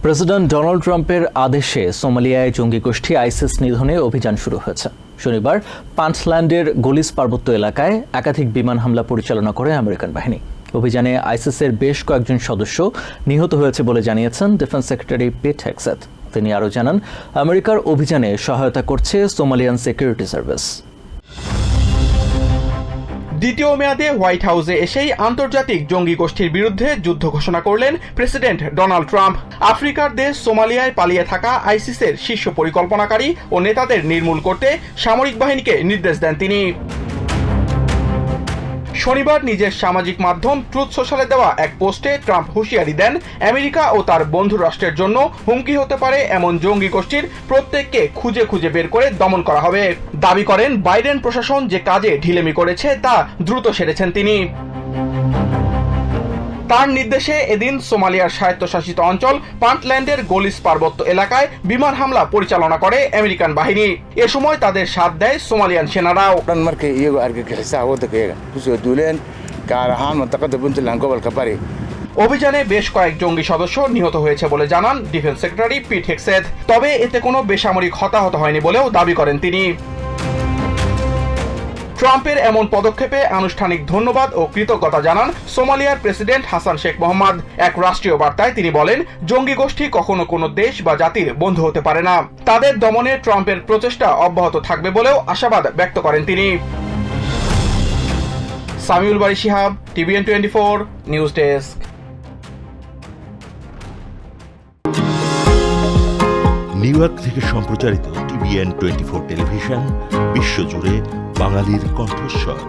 President Donald ট্রাম্পের আদেশে সোমালিয়ায় জঙ্গি গোষ্ঠী আইসিস নিধনে অভিযান শুরু হয়েছে। শনিবার পান্টল্যান্ডের গলিস পার্বত্য এলাকায় একাধিক বিমান হামলা পরিচালনা করে আমেরিকান বাহিনী। অভিযানে আইসিসের বেশ কয়েকজন সদস্য নিহত হয়েছে বলে জানিয়েছেন ডিফেন্স সেক্রেটারি পিট হেগসেথ। তিনি আরও জানান, আমেরিকার অভিযানে সহায়তা করছে সোমালিয়ান সিকিউরিটি সার্ভিস। দ্বিতীয় মেয়াদে হোয়াইট হাউসে এসেই আন্তর্জাতিক জঙ্গি গোষ্ঠীর বিরুদ্ধে যুদ্ধ ঘোষণা করলেন প্রেসিডেন্ট ডোনাল্ড ট্রাম্প। আফ্রিকার দেশ সোমালিয়ায় পালিয়ে থাকা আইসিসের শীর্ষ পরিকল্পনাকারী ও নেতাদের নির্মূল করতে সামরিক বাহিনীকে নির্দেশ দেন তিনি। শনিবার নিজের সামাজিক মাধ্যম ট্রুথ সোশ্যালে দেওয়া এক পোস্টে ট্রাম্প হুঁশিয়ারি দেন, আমেরিকা ও তার বন্ধু রাষ্ট্রের জন্য হুমকি হতে পারে এমন জঙ্গি গোষ্ঠীর প্রত্যেককে খুঁজে খুঁজে বের করে দমন করা হবে। দাবি করেন, বাইডেন প্রশাসন যে কাজে ঢিলেমি করেছে তা দ্রুত সেরেছেন তিনি। তার নির্দেশে এদিন সোমালিয়ার স্বায়ত্তশাসিত অঞ্চল পান্টল্যান্ডের গলিস পার্বত্য এলাকায় বিমান হামলা পরিচালনা করে আমেরিকান বাহিনী। এ সময় তাদের সাথ দেয় সোমালিয়ান সেনারাও। অভিযানে বেশ কয়েক জঙ্গি সদস্য নিহত হয়েছে বলে জানান ডিফেন্স সেক্রেটারি পিট হেগসেথ। তবে এতে কোনো বেসামরিক হতাহত হয়নি বলেও দাবি করেন তিনি। ট্রাম্পের এমন পদক্ষেপে আনুষ্ঠানিক ধন্যবাদ ও কৃতজ্ঞতা জানান সোমালিয়ার প্রেসিডেন্ট হাসান শেখ মোহাম্মদ। এক রাষ্ট্রীয় বার্তায় তিনি বলেন, জঙ্গি গোষ্ঠী কখনো কোনো দেশ বা জাতির বন্ধু হতে পারে না। তাদের দমনে ট্রাম্পের প্রচেষ্টা অব্যাহত থাকবে বলেও আশাবাদ ব্যক্ত করেন তিনি। Samiul Bari Shihab, TVN 24 news desk. New York থেকে সম্প্রচারিত TVN 24 টেলিভিশন বিশ্বজুড়ে বাঙালির কণ্ঠস্বর।